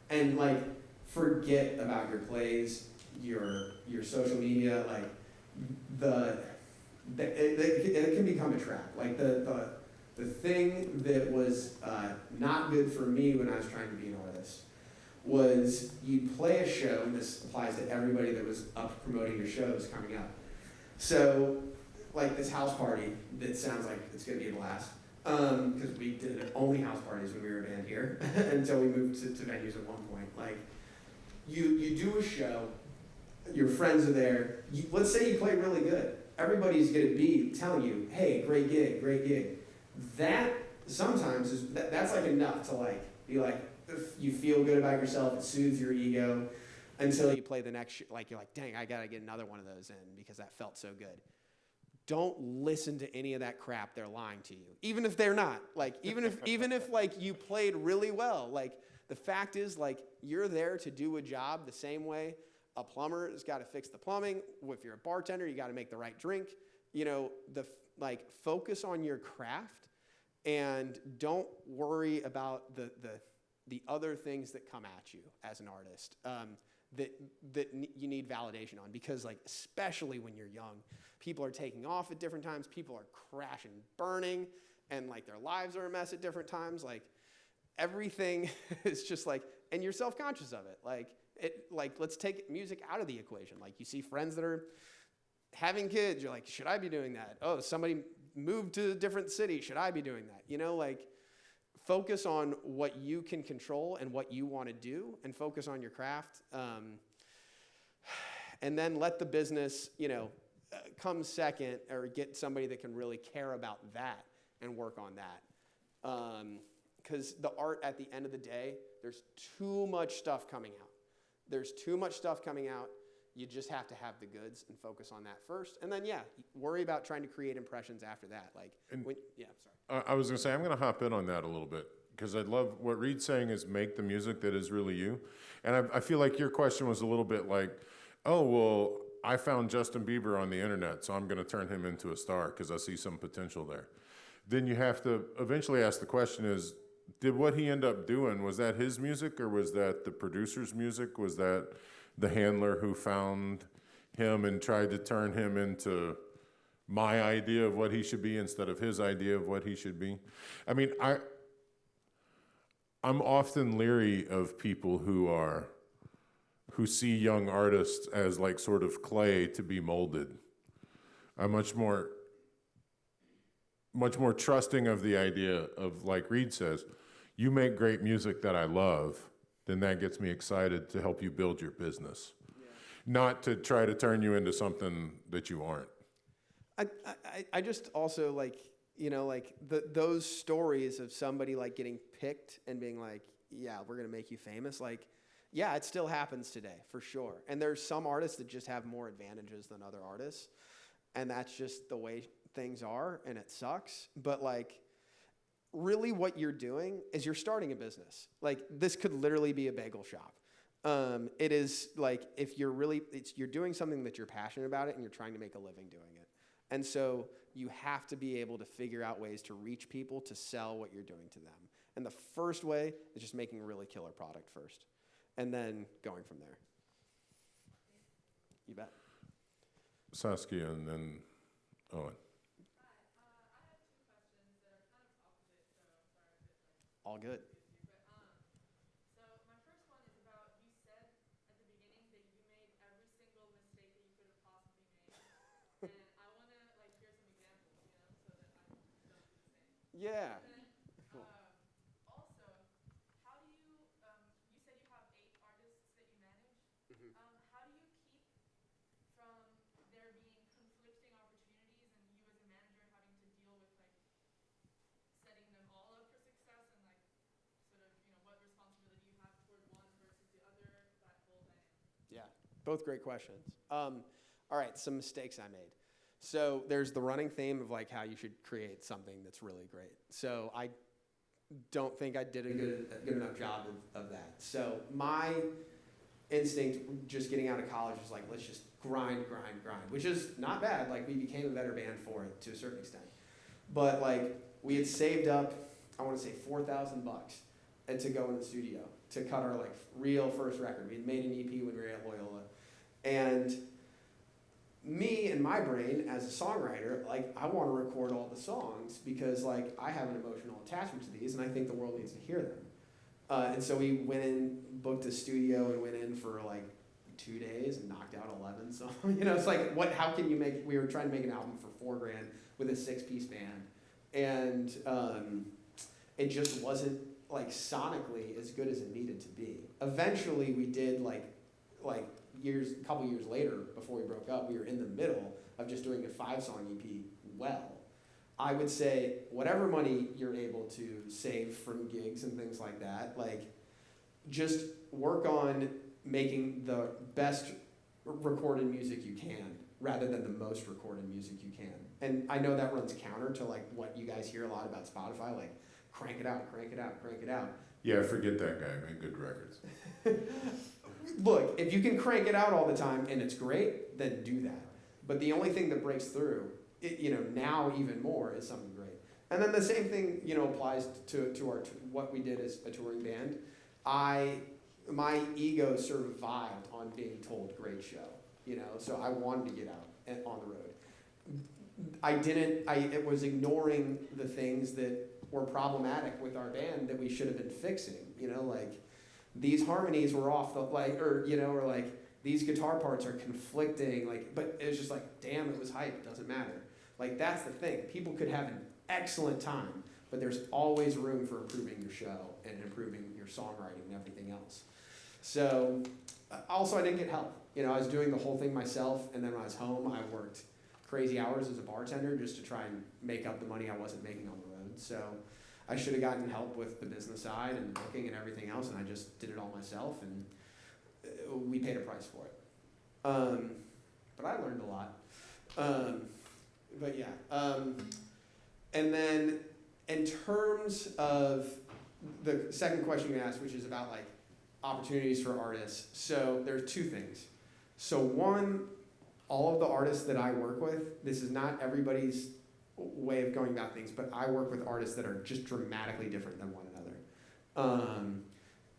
And like, forget about your plays, your social media, like it can become a trap. Like the thing that was not good for me when I was trying to be an artist was you play a show, and this applies to everybody that was up promoting your shows coming up. So, like this house party that sounds like it's gonna be a blast, because we did only house parties when we were a band here until we moved to venues at one point. Like, you do a show, your friends are there, let's say you play really good. Everybody's gonna be telling you, hey, great gig, great gig. That sometimes is, that's like enough to like, be like, if you feel good about yourself, it soothes your ego until you play the next, like you're like, dang, I gotta get another one of those in because that felt so good. Don't listen to any of that crap. They're lying to you, even if they're not. Like, even if like you played really well, like the fact is like you're there to do a job the same way a plumber has got to fix the plumbing. If you're a bartender, you got to make the right drink. You know, like focus on your craft and don't worry about the other things that come at you as an artist that you need validation on, because like especially when you're young, people are taking off at different times, people are crashing, burning, and like their lives are a mess at different times. Like everything is just like, and you're self-conscious of it. Like let's take music out of the equation. Like you see friends that are having kids, you're like, should I be doing that? Oh, somebody moved to a different city, should I be doing that? You know, like focus on what you can control and what you want to do, and focus on your craft. And then let the business, you know, come second, or get somebody that can really care about that and work on that. Because the art, at the end of the day, there's too much stuff coming out. There's too much stuff coming out. You just have to have the goods and focus on that first. And then, yeah, worry about trying to create impressions after that. Like, yeah, sorry.
I was going to say, I'm going to hop in on that a little bit, because I love what Reid's saying is make the music that is really you. And I feel like your question was a little bit like, oh, well, I found Justin Bieber on the internet, so I'm going to turn him into a star because I see some potential there. Then you have to eventually ask the question is, did what he end up doing, was that his music, or was that the producer's music? Was that the handler who found him and tried to turn him into my idea of what he should be instead of his idea of what he should be? I mean, I'm often leery of people who see young artists as like sort of clay to be molded. I'm much more trusting of the idea of, like Reid says, you make great music that I love, then that gets me excited to help you build your business. Yeah. Not to try to turn you into something that you aren't.
I just also like, you know, like those stories of somebody like getting picked and being like, yeah, we're gonna make you famous. Like, yeah, it still happens today for sure. And there's some artists that just have more advantages than other artists. And that's just the way things are, and it sucks. But like, really what you're doing is you're starting a business. Like, this could literally be a bagel shop. It is like, if you're really, you're doing something that you're passionate about it and you're trying to make a living doing it. And so you have to be able to figure out ways to reach people to sell what you're doing to them. And the first way is just making a really killer product first, and then going from there. You bet.
Saskia and then Owen.
All good.
So my first one is about, you said at the beginning that you made every single mistake that you could have possibly made. And I want to like hear some examples, you know, so that I don't do the same.
Yeah.
And then,
Cool.
also, how do you, you said you have 8 artists that you manage.
Mhm.
How do you keep from there being conflicting opportunities and you as a manager having to deal with like setting them all up for success, and like sort of, you know, what responsibility you have toward one versus the other, that whole dynamic?
Yeah, both great questions. All right, some mistakes I made. So there's the running theme of like how you should create something that's really great. So don't think I did a good enough job of that. So my instinct just getting out of college was like, let's just grind, which is not bad. Like, we became a better band for it to a certain extent. But like, we had saved up, I want to say $4,000 and to go in the studio to cut our like real first record. We had made an EP when we were at Loyola. And me and my brain as a songwriter, like, I want to record all the songs because like I have an emotional attachment to these and I think the world needs to hear them. And so we went in, booked a studio and went in for like 2 days and knocked out 11 songs. You know, it's like, how can you make, we were trying to make an album for $4,000 with a 6-piece band. And it just wasn't like sonically as good as it needed to be. Eventually we did a couple years later, before we broke up, we were in the middle of just doing a 5-song EP well. I would say whatever money you're able to save from gigs and things like that, like, just work on making the best recorded music you can rather than the most recorded music you can. And I know that runs counter to like what you guys hear a lot about Spotify, like crank it out, crank it out, crank it out.
Yeah, forget that guy, man. Good records.
Look, if you can crank it out all the time and it's great, then do that. But the only thing that breaks through, now even more, is something great. And then the same thing, applies to what we did as a touring band. My ego survived on being told great show, so I wanted to get out and on the road. It was ignoring the things that were problematic with our band that we should have been fixing, like these harmonies were off or these guitar parts are conflicting, but it was just like, damn, it was hype, it doesn't matter. Like, that's the thing. People could have an excellent time, but there's always room for improving your show and improving your songwriting and everything else. So, also I didn't get help. I was doing the whole thing myself, and then when I was home, I worked crazy hours as a bartender just to try and make up the money I wasn't making on the road. So I should have gotten help with the business side and booking and everything else, and I just did it all myself, and we paid a price for it. But I learned a lot. But yeah. And then in terms of the second question you asked, which is about like opportunities for artists. So there's 2 things. So one, all of the artists that I work with, this is not everybody's way of going about things, but I work with artists that are just dramatically different than one another.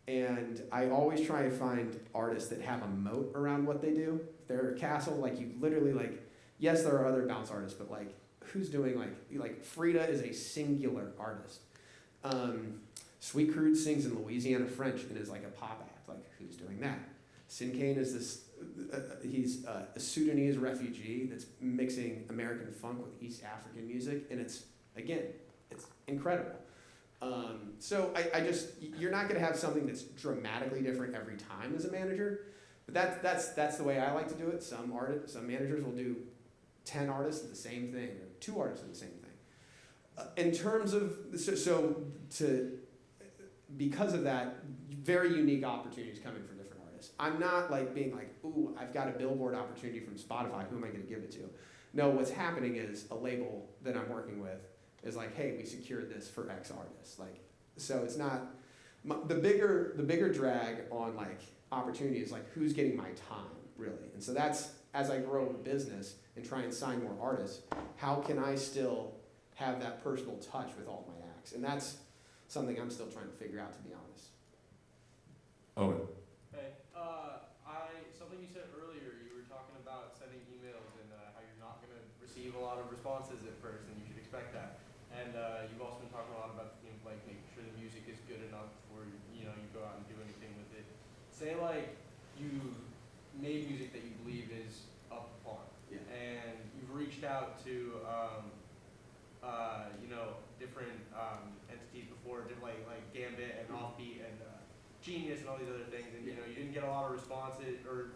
And I always try to find artists that have a moat around what they do. If they're a castle, like, you literally, like, yes, there are other bounce artists, but like, who's doing like Frida is a singular artist. Sweet Crude sings in Louisiana French and is like a pop act. Like, who's doing that? Sin Kane is this, he's a Sudanese refugee that's mixing American funk with East African music, and it's incredible. So I just, you're not gonna have something that's dramatically different every time as a manager, but that's the way I like to do it. Some managers will do 10 artists of the same thing, or 2 artists of the same thing. In terms of, because of that, very unique opportunities coming from different artists. I'm not like being like, ooh, I've got a billboard opportunity from Spotify, who am I gonna give it to? No, what's happening is a label that I'm working with is like, hey, we secured this for X artists. Like, so it's not, the bigger drag on like opportunity is like, who's getting my time, really? And so that's, as I grow a business and try and sign more artists, how can I still have that personal touch with all my acts? And that's something I'm still trying to figure out, to be honest.
Owen.
Hey, something you said earlier, you were talking about sending emails and how you're not going to receive a lot of responses at first, and you should expect that. And you've also been talking a lot about like making sure the music is good enough before you go out and do anything with it. Say like you made music that you believe is up to par,
Yeah.
and you've reached out to different entities before, like Gambit and Offbeat and Genius and all these other things, and you didn't get a lot of responses or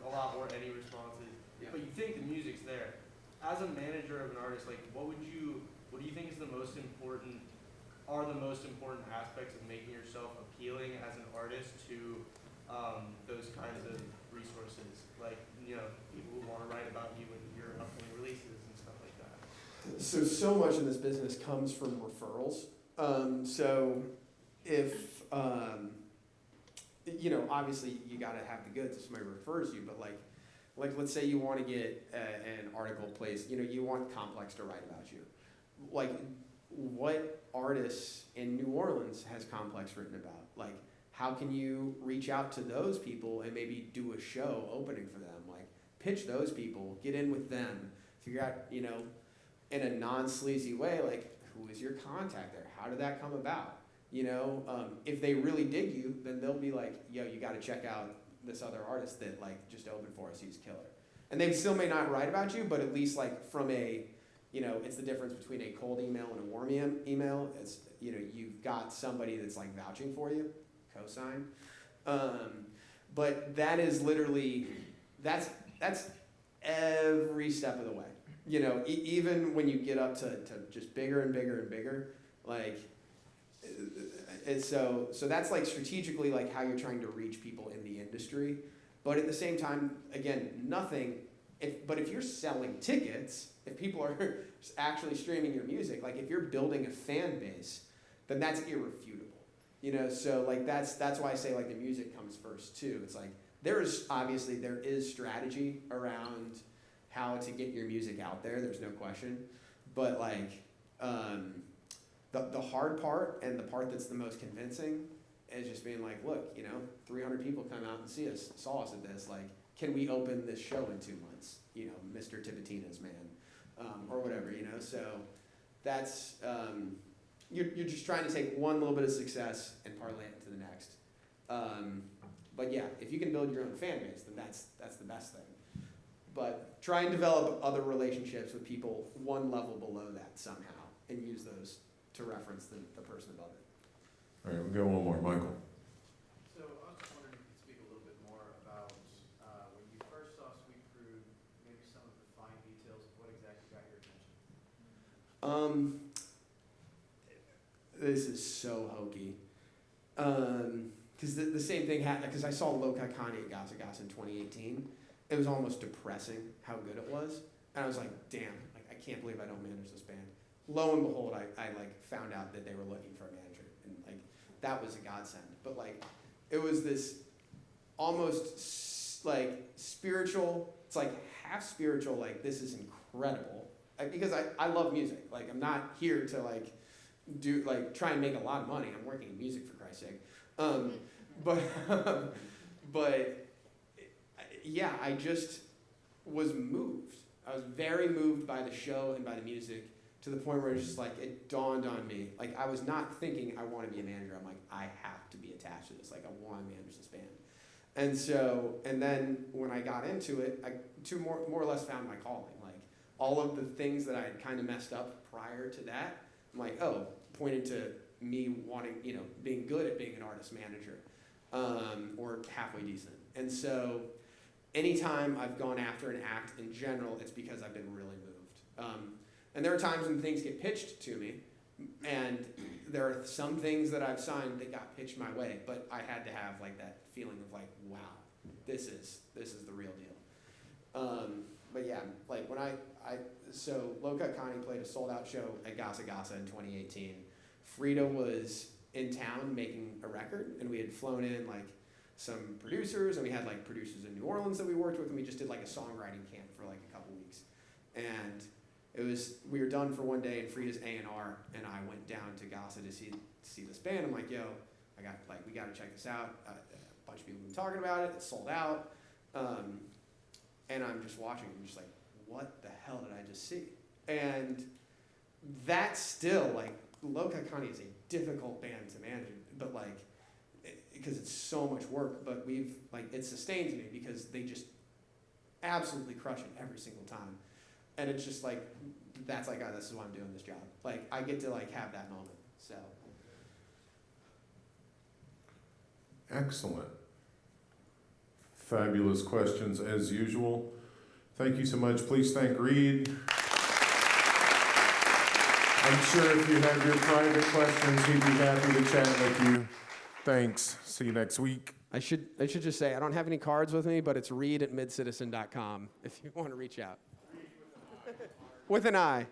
any responses, but you think the music's there. As a manager of an artist, like what do you think is the most important aspects of making yourself appealing as an artist to those kinds of resources, like people who want to write about you and your upcoming releases and stuff like that?
So much in this business comes from referrals. So if obviously you got to have the goods if somebody refers you, but like let's say you want to get an article placed, you want Complex to write about you. Like, what artists in New Orleans has Complex written about? Like, how can you reach out to those people and maybe do a show opening for them? Like, pitch those people, get in with them, figure out, in a non-sleazy way, like, who is your contact there? How did that come about? If they really dig you, then they'll be like, yo, you got to check out this other artist that like just opened for us. He's killer. And they still may not write about you, but at least like from a, it's the difference between a cold email and a warm email. It's, you've got somebody that's like vouching for you, cosign. But that is literally, that's every step of the way. Even when you get up to just bigger and bigger and bigger, like, and so that's like strategically like how you're trying to reach people in the industry. But at the same time, again, but if you're selling tickets, if people are actually streaming your music, like if you're building a fan base, then that's irrefutable. So like that's why I say like the music comes first too. It's like there is strategy around how to get your music out there. There's no question. But like the hard part and the part that's the most convincing is just being like, look, 300 people come out and saw us at this. Like, can we open this show in 2 months? Mr. Tipitina's man, or whatever. So that's you're just trying to take one little bit of success and parlay it into the next. But yeah, if you can build your own fan base, then that's the best thing. But try and develop other relationships with people one level below that somehow, and use those to reference the person above it.
All right, we got one more, Michael.
So I was just wondering if you could speak a little bit more about when you first saw Sweet Crude, maybe some of the fine details of what exactly got your attention.
This is so hokey. Because the same thing happened, because I saw Loka Kani at Gasa Gasa in 2018. It was almost depressing how good it was. And I was like, damn, like I can't believe I don't manage this band. Lo and behold, I like found out that they were looking for a manager, and like that was a godsend. But like it was this almost like spiritual. It's like half spiritual. Like this is incredible because I love music. Like I'm not here to like try and make a lot of money. I'm working in music for Christ's sake. But yeah, I just was moved. I was very moved by the show and by the music, to the point where it's just like, it dawned on me. Like, I was not thinking I want to be a manager. I'm like, I have to be attached to this. Like, I want to manage this band. And then when I got into it, I more or less found my calling. Like, all of the things that I had kind of messed up prior to that, I'm like, pointed to me wanting, being good at being an artist manager, or halfway decent. And so anytime I've gone after an act in general, it's because I've been really moved. And there are times when things get pitched to me, and there are some things that I've signed that got pitched my way, but I had to have like that feeling of like, wow, this is the real deal. But yeah, like when so Loka Kani played a sold out show at Gasa Gasa in 2018. Frida was in town making a record, and we had flown in like some producers, and we had like producers in New Orleans that we worked with, and we just did like a songwriting camp for like a couple weeks. And we were done for one day in Frida's A&R, and I went down to Gasa to see this band. I'm like, yo, we got to check this out. A bunch of people have been talking about it. It's sold out. And I'm just watching. I'm just like, what the hell did I just see? And that's still like, Loka Kani is a difficult band to manage, but like, because it's so much work. But it sustains me because they just absolutely crush it every single time. And it's just like, that's like, this is why I'm doing this job. Like, I get to like have that moment, so.
Excellent. Fabulous questions as usual. Thank you so much. Please thank Reid. I'm sure if you have your private questions, he'd be happy to chat with you. Thanks. See you next week.
I should just say, I don't have any cards with me, but it's reid@midcitizen.com if you want to reach out. With an I.